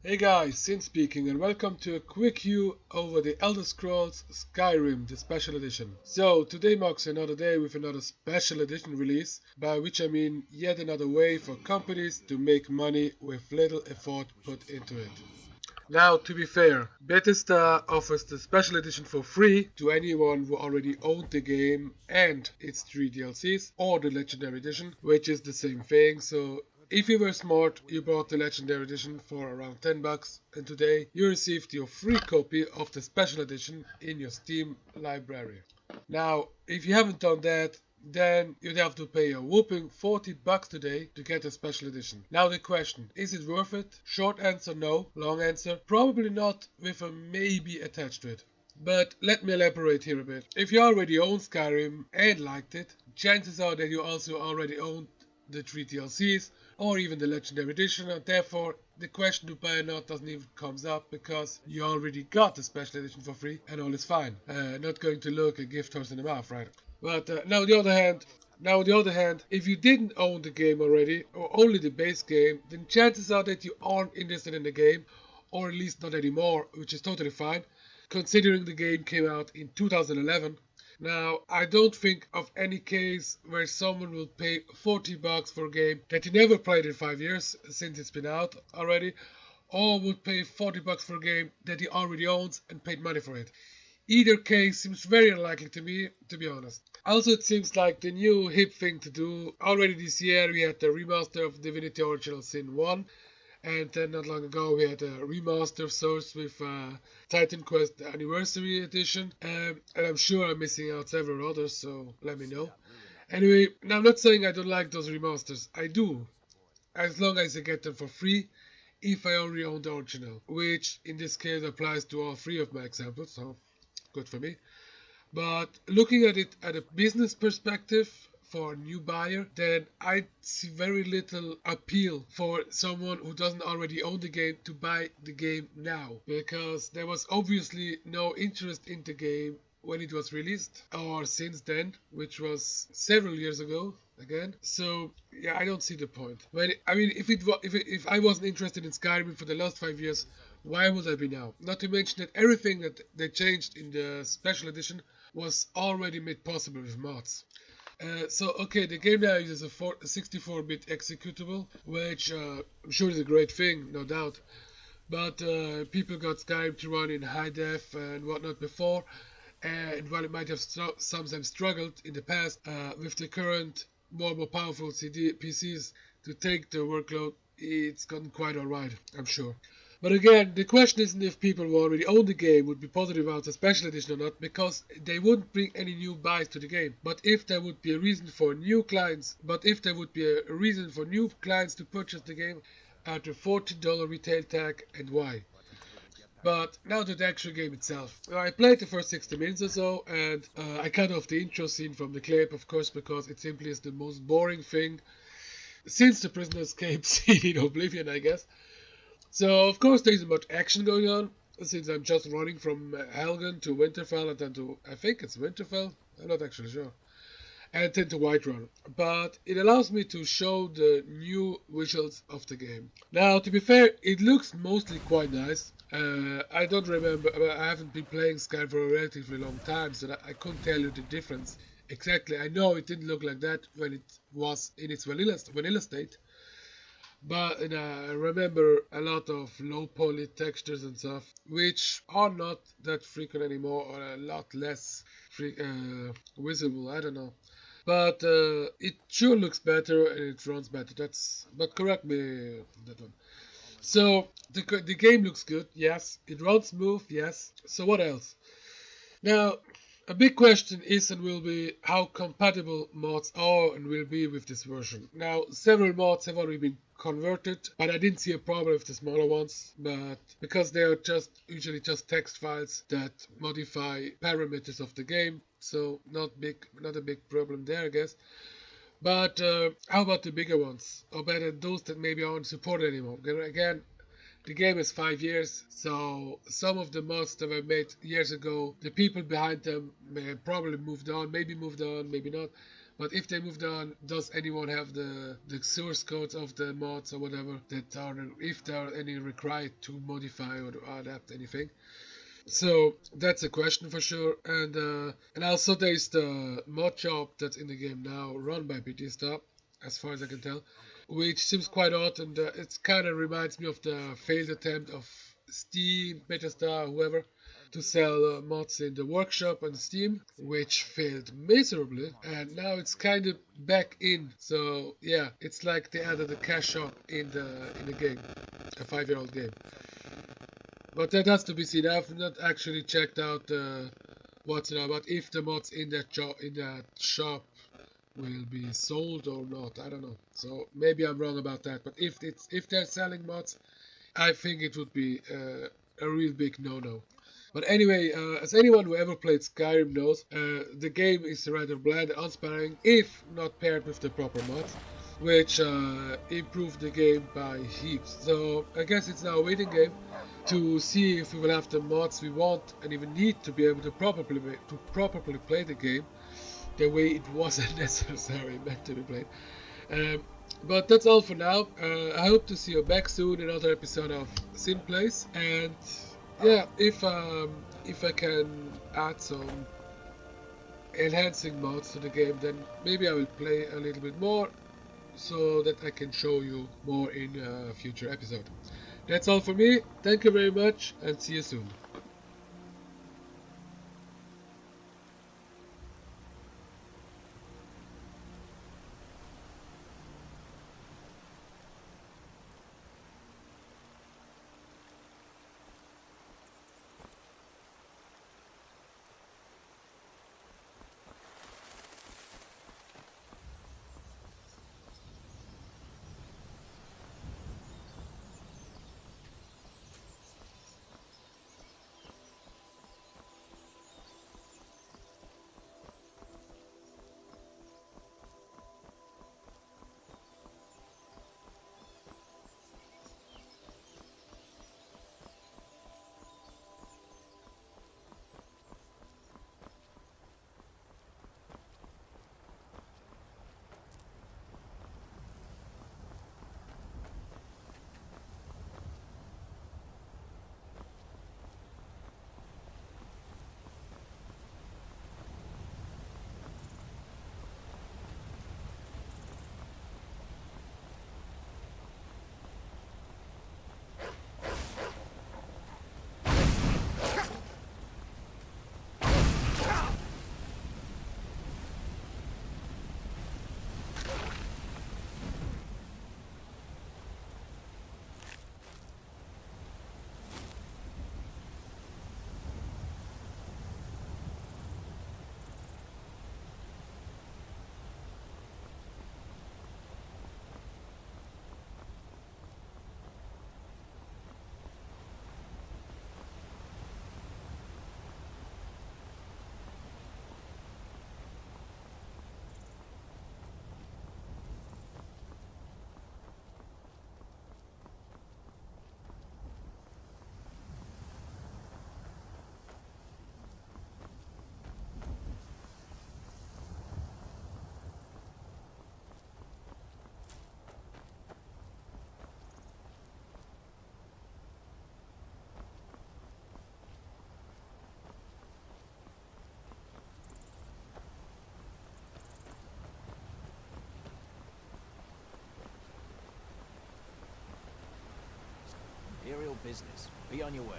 Hey guys, Sin speaking and welcome to a quick view over the Elder Scrolls Skyrim, the special edition. So today marks another day with another special edition release, by which I mean yet another way for companies to make money with little effort put into it. Now, to be fair, Bethesda offers the special edition for free to anyone who already owned the game and its 3 DLCs, or the Legendary Edition, which is the same thing. So if you were smart, you bought the Legendary Edition for around $10, and today you received your free copy of the Special Edition in your Steam library. Now, if you haven't done that, then you'd have to pay a whopping $40 today to get a special edition. Now the question, is it worth it? Short answer no, long answer probably not, with a maybe attached to it. But let me elaborate here a bit. If you already own Skyrim and liked it, chances are that you also already owned the 3 DLCs or even the Legendary Edition, and therefore the question to buy or not doesn't even comes up because you already got the special edition for free and all is fine. Not going to look a gift horse in the mouth, right? But now on the other hand, if you didn't own the game already or only the base game, then chances are that you aren't interested in the game, or at least not anymore, which is totally fine, considering the game came out in 2011. Now, I don't think of any case where someone will pay $40 for a game that he never played in 5 years since it's been out already, or would pay $40 for a game that he already owns and paid money for it. Either case seems very unlikely to me, to be honest. Also, it seems like the new hip thing to do. Already this year we had the remaster of Divinity Original Sin 1, and then not long ago we had a remaster of Source with Titan Quest Anniversary Edition, and I'm sure I'm missing out several others, so let me know. Anyway, now I'm not saying I don't like those remasters. I do, as long as I get them for free, if I already own the original, which in this case applies to all three of my examples, so good for me. But looking at it at a business perspective for a new buyer, then I see very little appeal for someone who doesn't already own the game to buy the game now, because there was obviously no interest in the game when it was released or since then, which was several years ago again. So yeah, I don't see the point. If I wasn't interested in Skyrim for the last 5 years, why would I be now? Not to mention that everything that they changed in the special edition was already made possible with mods. Okay, the game now uses a 64-bit executable, which I'm sure is a great thing, no doubt. But people got Skyrim to run in high def and whatnot before, and while it might have sometimes struggled in the past with the current more and more powerful PCs to take the workload, it's gotten quite alright, I'm sure. But again, the question isn't if people who already own the game would be positive about the special edition or not, because they wouldn't bring any new buys to the game. But if there would be a reason for new clients to purchase the game at a $40 retail tag, and why? But now to the actual game itself. I played the first 60 minutes or so, and I cut off the intro scene from the clip, of course, because it simply is the most boring thing since the prisoner escape scene in Oblivion, I guess. So, of course, there isn't much action going on, since I'm just running from Helgen to Winterfell and then to, I think it's Winterfell, I'm not actually sure, and then to Whiterun. But it allows me to show the new visuals of the game. Now, to be fair, it looks mostly quite nice. I don't remember, I haven't been playing Skyrim for a relatively long time, so that I couldn't tell you the difference exactly. I know it didn't look like that when it was in its vanilla state. But I remember a lot of low poly textures and stuff, which are not that frequent anymore, or a lot less visible. I don't know, but it sure looks better and it runs better. But correct me on that one. So the game looks good, yes. It runs smooth, yes. So what else? Now, a big question is and will be how compatible mods are and will be with this version. Now, several mods have already been converted, but I didn't see a problem with the smaller ones, but because they are usually just text files that modify parameters of the game, so not a big problem there, I guess. But how about the bigger ones, or better, those that maybe aren't supported anymore? Again, the game is 5 years, so some of the mods that were made years ago, the people behind them may have probably moved on, maybe not. But if they moved on, does anyone have the source codes of the mods or whatever that are, if there are any required to modify or to adapt anything? So that's a question for sure. And also there's the mod shop that's in the game now, run by Bethesda, as far as I can tell, which seems quite odd, and it kind of reminds me of the failed attempt of Steam, Bethesda, whoever, to sell mods in the workshop on Steam, which failed miserably, and now it's kind of back in. So yeah, it's like they added a cash shop in the game, a 5-year-old game. But that has to be seen. I've not actually checked out what's it about, if the mods in that shop will be sold or not. I don't know. So maybe I'm wrong about that. But if they're selling mods, I think it would be a real big no-no. But anyway, as anyone who ever played Skyrim knows, the game is rather bland and uninspiring if not paired with the proper mods, which improve the game by heaps. So I guess it's now a waiting game to see if we will have the mods we want and even need to be able to properly play the game the way it wasn't necessarily meant to be played. But that's all for now. I hope to see you back soon in another episode of Sim Place. And yeah, if I can add some enhancing mods to the game, then maybe I will play a little bit more so that I can show you more in a future episode. That's all for me. Thank you very much and see you soon. Aerial business. Be on your way.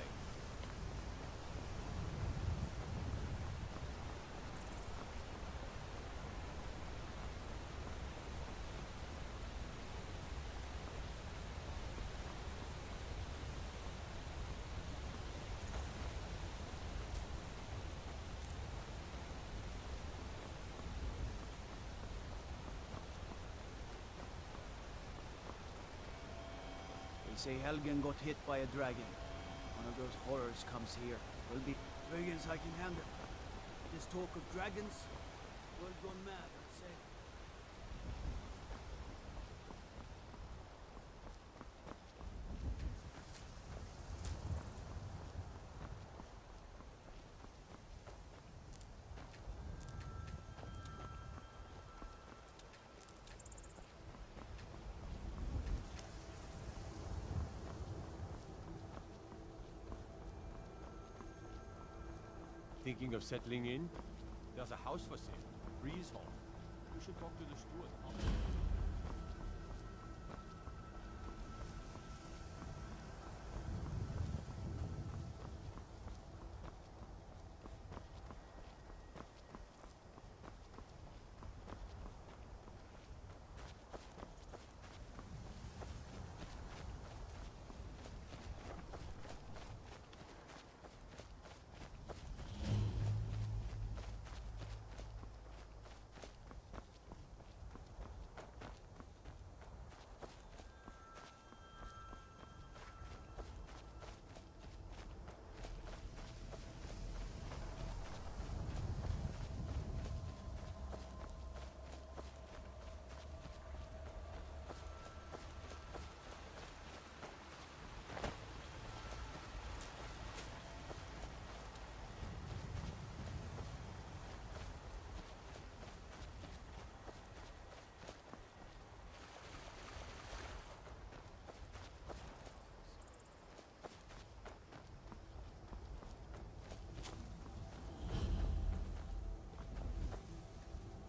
They say Helgen got hit by a dragon. One of those horrors comes here. Will be dragons I can handle. This talk of dragons, world gone mad, I say. Thinking of settling in? There's a house for sale. Breeze Hall. You should talk to the steward.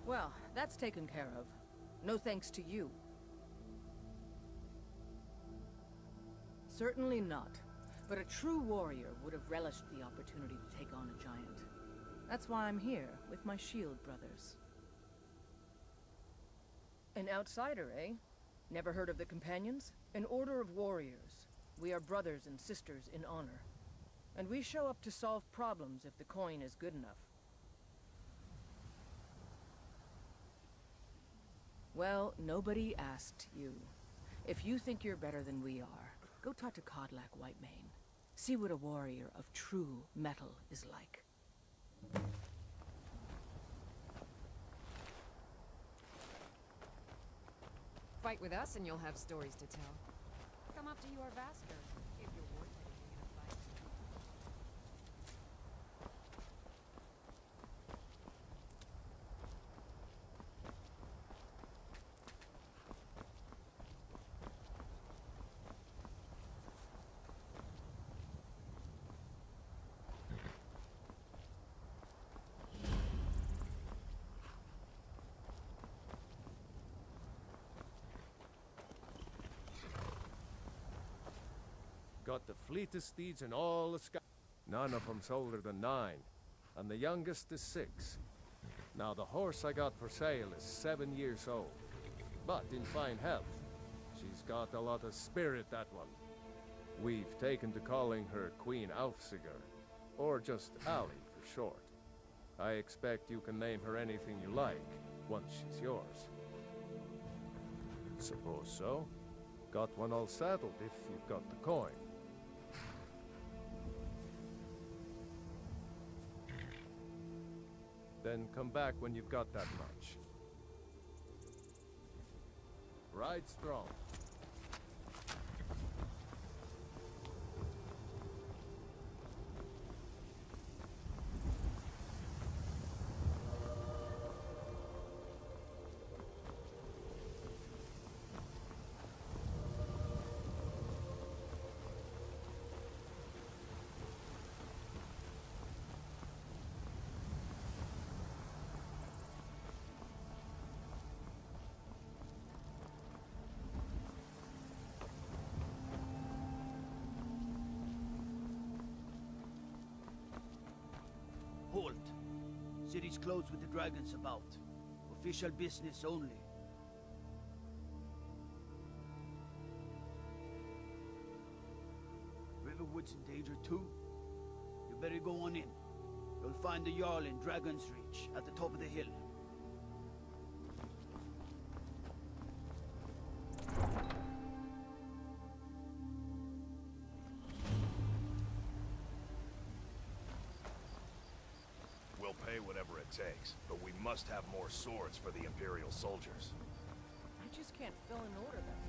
Well, that's taken care of. No thanks to you. Certainly not. But a true warrior would have relished the opportunity to take on a giant. That's why I'm here, with my shield brothers. An outsider, eh? Never heard of the Companions? An order of warriors. We are brothers and sisters in honor. And we show up to solve problems if the coin is good enough. Well, nobody asked you. If you think you're better than we are, go talk to Codlac Whitemane. See what a warrior of true metal is like. Fight with us and you'll have stories to tell. Come up to your Vasker, if you're worth anything in a fight. Got the fleetest steeds in all the sky. None of them's older than 9, and the youngest is 6. Now the horse I got for sale is 7 years old, but in fine health. She's got a lot of spirit, that one. We've taken to calling her Queen Aufsiger, or just Allie for short. I expect you can name her anything you like, once she's yours. Suppose so. Got one all saddled if you've got the coin. Then come back when you've got that much. Ride strong. Halt. City's closed with the dragons about. Official business only. Riverwood's in danger too. You better go on in. You'll find the Jarl in Dragon's Reach, at the top of the hill. We'll pay whatever it takes, but we must have more swords for the Imperial soldiers. I just can't fill an order that